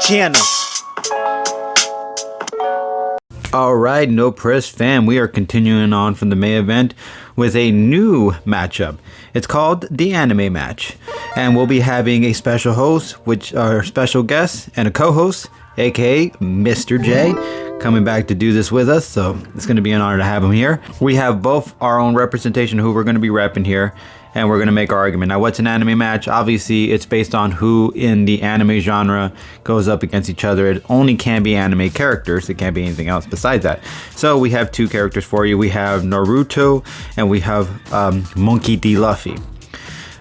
channel. Alright, No Press fam, we are continuing on from the main event with a new matchup. It's called the anime match, and we'll be having a special host, which are special guests, and a co-host, aka Mr. J, coming back to do this with us. So it's going to be an honor to have him here. We have both our own representation who we're going to be repping here, and we're going to make our argument. Now, what's an anime match? Obviously, it's based on who in the anime genre goes up against each other. It only can be anime characters. It can't be anything else besides that. So we have two characters for you. We have Naruto, and we have Monkey D. Luffy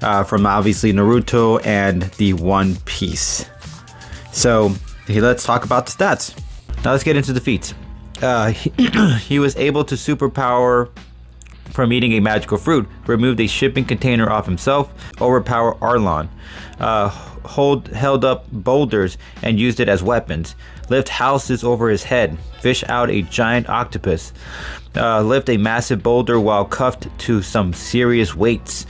from obviously Naruto and the One Piece. So let's talk about the stats. Now let's get into the feats. He was able to superpower from eating a magical fruit, removed a shipping container off himself, overpower Arlon, held up boulders and used it as weapons, lift houses over his head, fish out a giant octopus, lift a massive boulder while cuffed to some serious weights.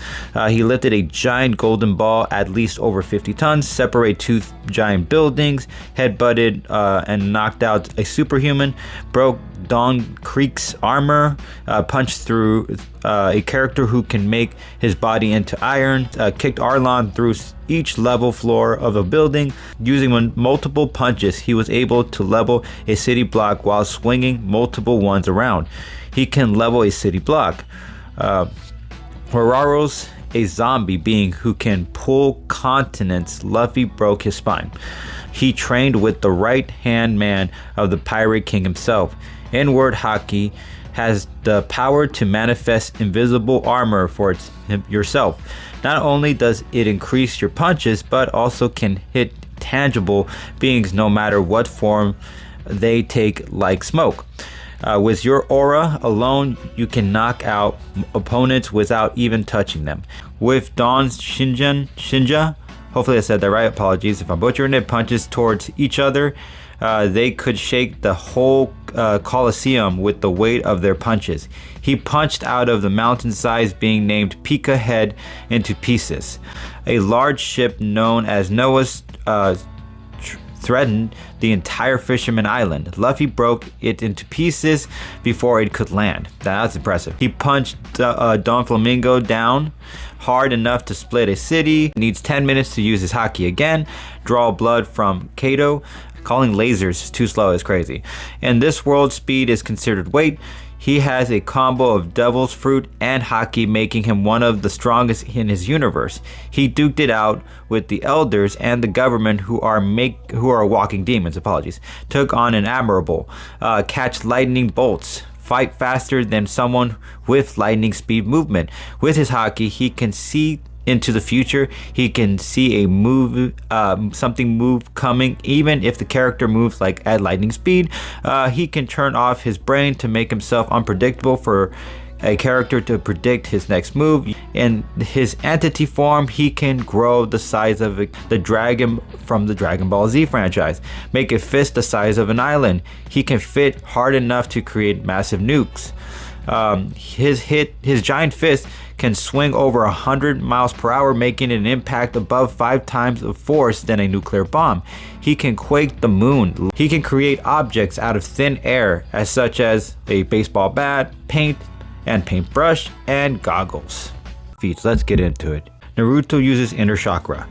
He lifted a giant golden ball at least over 50 tons, separate two giant buildings, headbutted and knocked out a superhuman, broke Don Creek's armor, punched through a character who can make his body into iron, kicked Arlon through each level floor of a building. Using multiple punches, he was able to level a city block while swinging multiple ones around. He can level a city block. Horaro's a zombie being who can pull continents. Luffy broke his spine. He trained with the right-hand man of the Pirate King himself. Inward Haki has the power to manifest invisible armor for yourself. Not only does it increase your punches, but also can hit tangible beings no matter what form they take, like smoke. With your aura alone, you can knock out opponents without even touching them. With Dawn's Shinja, hopefully I said that right, apologies if I'm butchering it, punches towards each other, they could shake the whole Colosseum with the weight of their punches. He punched out of the mountainside being named Pika Head into pieces. A large ship known as Noah's threatened the entire Fisherman Island. Luffy broke it into pieces before it could land. That's impressive. He punched Don Flamingo down hard enough to split a city. Needs 10 minutes to use his haki again. Draw blood from Kato. Calling lasers too slow is crazy. In this world, speed is considered weight. He has a combo of Devil's Fruit and Haki, making him one of the strongest in his universe. He duked it out with the elders and the government, who are walking demons. Apologies. Took on an admirable, catch lightning bolts, fight faster than someone with lightning speed movement. With his Haki, he can see into the future. He can see something move coming, even if the character moves like at lightning speed. He can turn off his brain to make himself unpredictable for a character to predict his next move. In his entity form, he can grow the size of the dragon from the Dragon Ball Z franchise, make a fist the size of an island. He can fit hard enough to create massive nukes. His giant fist can swing over 100 miles per hour, making an impact above 5 times the force than a nuclear bomb. He can quake the moon. He can create objects out of thin air, such as a baseball bat, paint and paintbrush, and goggles. Feats, let's get into it. Naruto uses inner chakra.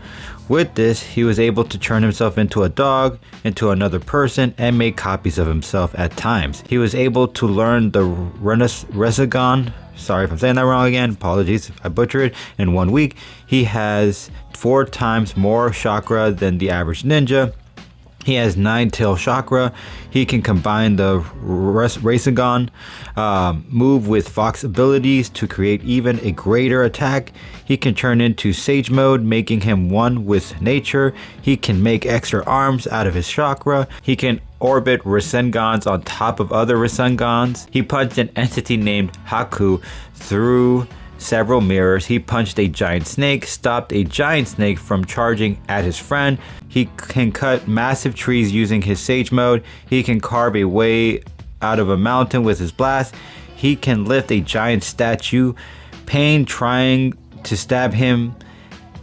With this, he was able to turn himself into a dog, into another person, and make copies of himself at times. He was able to learn the Resogun. Sorry if I'm saying that wrong again. Apologies if I butcher it. In 1 week, he has 4 times more chakra than the average ninja. He has 9-tail chakra. He can combine the Rasengan move with Fox abilities to create even a greater attack. He can turn into Sage mode, making him one with nature. He can make extra arms out of his chakra. He can orbit Rasengans on top of other Rasengans. He punched an entity named Haku through several mirrors. He punched a giant snake, stopped a giant snake from charging at his friend. He can cut massive trees using his Sage mode. He can carve a way out of a mountain with his blast. He can lift a giant statue. Pain trying to stab him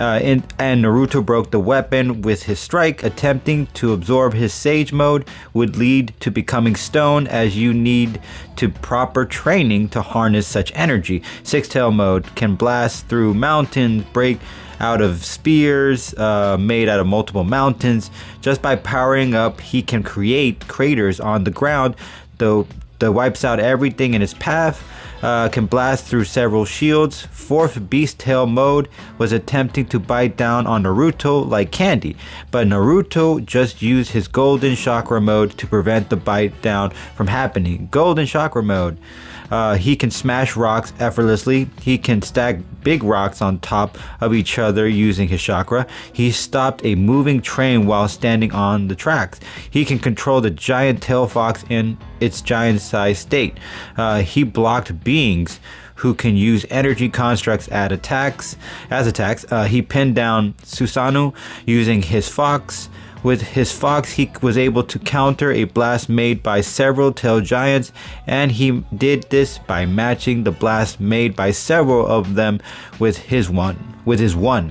and Naruto broke the weapon with his strike. Attempting to absorb his Sage mode would lead to becoming stone, as you need to proper training to harness such energy. Six-tail mode can blast through mountains, break out of spears made out of multiple mountains. Just by powering up, he can create craters on the ground, though that wipes out everything in his path. Can blast through several shields. Fourth beast tail mode was attempting to bite down on Naruto like candy, but Naruto just used his golden chakra mode to prevent the bite down from happening. Golden chakra mode. He can smash rocks effortlessly. He can stack big rocks on top of each other using his chakra. He stopped a moving train while standing on the tracks. He can control the giant tail fox in its giant-sized state. He blocked beings who can use energy constructs as attacks. He pinned down Susanoo using his fox. With his fox, he was able to counter a blast made by several tail giants, and he did this by matching the blast made by several of them with his one.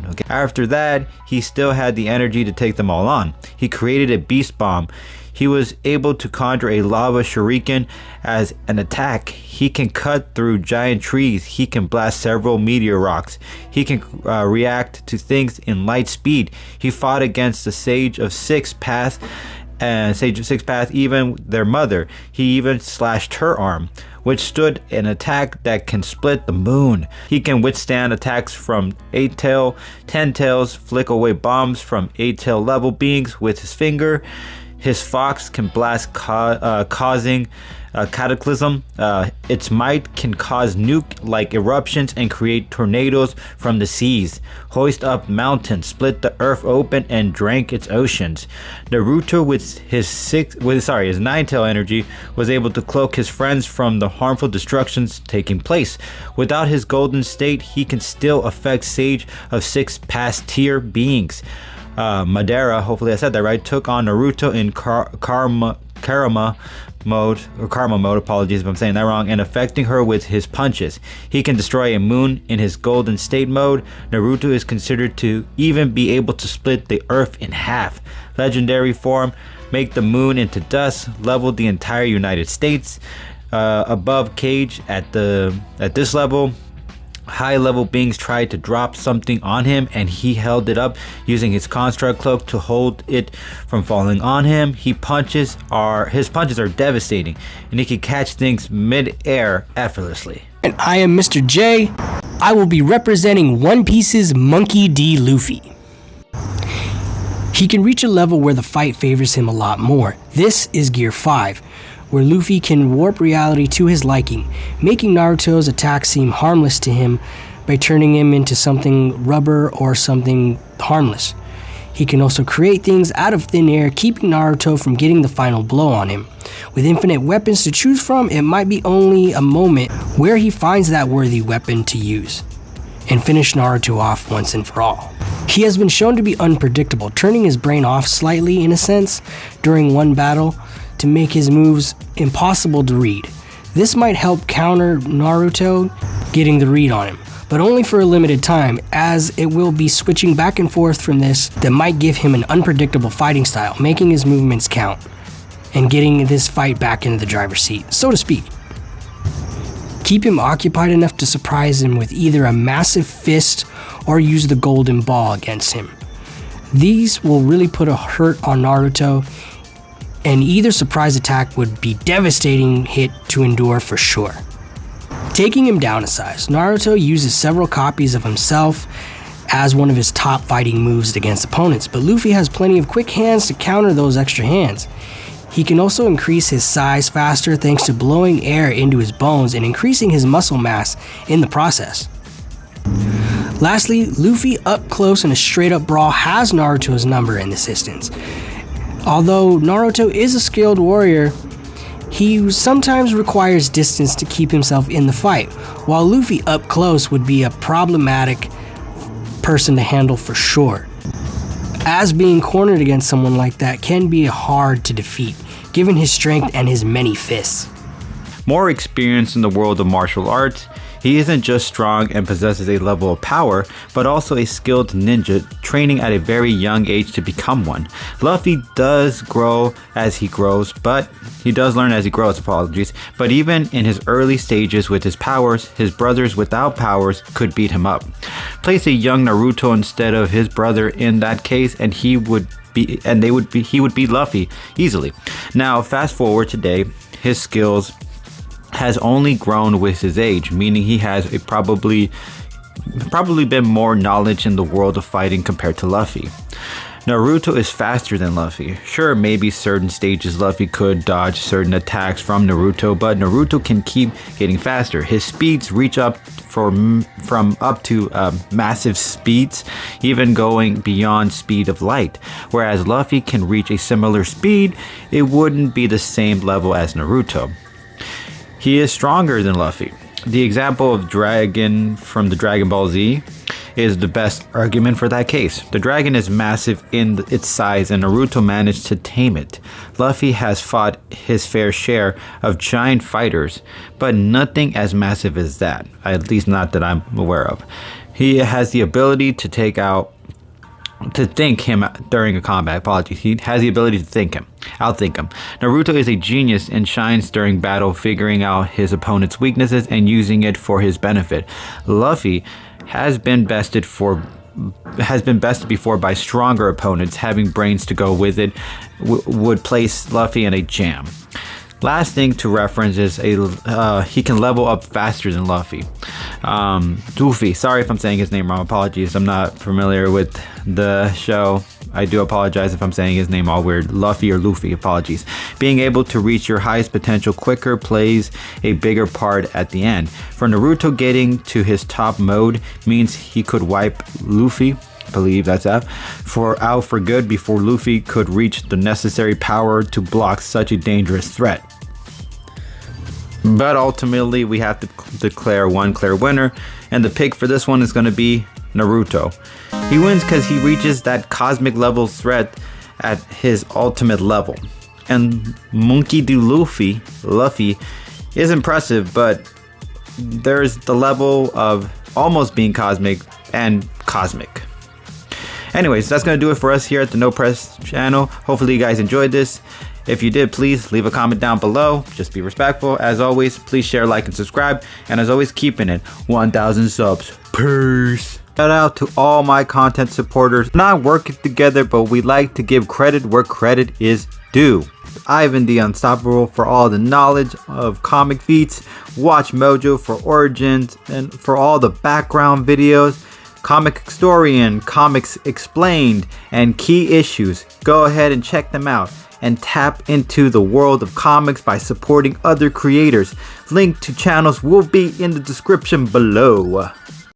Okay. After that, he still had the energy to take them all on. He created a beast bomb. He was able to conjure a lava shuriken as an attack. He can cut through giant trees. He can blast several meteor rocks. He can react to things in light speed. He fought against the Sage of Six Path, even their mother. He even slashed her arm, withstood an attack that can split the moon. He can withstand attacks from 8-tail, 10-tails, flick away bombs from 8-tail level beings with his finger. His fox can blast causing cataclysm. Its might can cause nuke-like eruptions and create tornadoes from the seas, hoist up mountains, split the earth open, and drank its oceans. Naruto, with his 9-tail energy, was able to cloak his friends from the harmful destructions taking place. Without his golden state, he can still affect Sage of Six past tier beings. Madara, hopefully I said that right, took on Naruto in karma mode, apologies if I'm saying that wrong, and affecting her with his punches. He can destroy a moon in his golden state mode. Naruto is considered to even be able to split the earth in half. Legendary form, make the moon into dust, leveled the entire United States. Above Cage at this level, high-level beings tried to drop something on him, and he held it up using his construct cloak to hold it from falling on him. His punches are devastating, and he can catch things mid-air effortlessly. And I am Mr. J. I will be representing One Piece's Monkey D. Luffy. He can reach a level where the fight favors him a lot more. This is Gear 5, where Luffy can warp reality to his liking, making Naruto's attacks seem harmless to him by turning him into something rubber or something harmless. He can also create things out of thin air, keeping Naruto from getting the final blow on him. With infinite weapons to choose from, it might be only a moment where he finds that worthy weapon to use and finish Naruto off once and for all. He has been shown to be unpredictable, turning his brain off slightly in a sense during one battle to make his moves impossible to read. This might help counter Naruto getting the read on him, but only for a limited time, as it will be switching back and forth from this that might give him an unpredictable fighting style, making his movements count and getting this fight back into the driver's seat, so to speak. Keep him occupied enough to surprise him with either a massive fist or use the golden ball against him. These will really put a hurt on Naruto, and either surprise attack would be devastating hit to endure for sure. Taking him down a size, Naruto uses several copies of himself as one of his top fighting moves against opponents, but Luffy has plenty of quick hands to counter those extra hands. He can also increase his size faster thanks to blowing air into his bones and increasing his muscle mass in the process. Lastly, Luffy up close in a straight up brawl has Naruto's number in this instance. Although Naruto is a skilled warrior, he sometimes requires distance to keep himself in the fight, while Luffy up close would be a problematic person to handle for sure, as being cornered against someone like that can be hard to defeat, given his strength and his many fists. More experience in the world of martial arts, He isn't just strong and possesses a level of power, but also a skilled ninja, training at a very young age to become one. Luffy does grow as he grows, but he does learn as he grows, apologies. But even in his early stages with his powers, his brothers without powers could beat him up. Place a young Naruto instead of his brother in that case, and he would beat Luffy easily. Now, fast forward today, his skills has only grown with his age, meaning he has probably been more knowledge in the world of fighting compared to Luffy. Naruto is faster than Luffy. Sure, maybe certain stages Luffy could dodge certain attacks from Naruto, but Naruto can keep getting faster. His speeds reach up from up to massive speeds, even going beyond speed of light. Whereas Luffy can reach a similar speed, it wouldn't be the same level as Naruto. He is stronger than Luffy. The example of Dragon from the Dragon Ball Z is the best argument for that case. The dragon is massive in its size, and Naruto managed to tame it. Luffy has fought his fair share of giant fighters, but nothing as massive as that, at least not that I'm aware of. He has the ability to think him during a combat. Apologies. He has the ability to outthink him. Naruto is a genius and shines during battle, figuring out his opponent's weaknesses and using it for his benefit. Luffy has been bested before by stronger opponents. Having brains to go with it would place Luffy in a jam. Last thing to reference is he can level up faster than Luffy. Luffy, sorry if I'm saying his name wrong. Apologies, I'm not familiar with the show. I do apologize if I'm saying his name all weird. Luffy or Luffy, apologies. Being able to reach your highest potential quicker plays a bigger part at the end. For Naruto, getting to his top mode means he could wipe Luffy, I believe that's out for good before Luffy could reach the necessary power to block such a dangerous threat. But ultimately, we have to declare one clear winner, and the pick for this one is going to be Naruto. He wins because he reaches that cosmic level threat at his ultimate level. And Monkey D. Luffy is impressive, but there's the level of almost being cosmic and cosmic. Anyways, that's going to do it for us here at the No Press channel. Hopefully you guys enjoyed this. If you did, please leave a comment down below. Just be respectful. As always, please share, like, and subscribe. And as always, keeping it 1,000 subs. Peace. Shout out to all my content supporters. Not working together, but we like to give credit where credit is due. Ivan the Unstoppable for all the knowledge of comic feats. Watch Mojo for origins and for all the background videos. Comic Historian, Comics Explained, and Key Issues. Go ahead and check them out and tap into the world of comics by supporting other creators. Link to channels will be in the description below.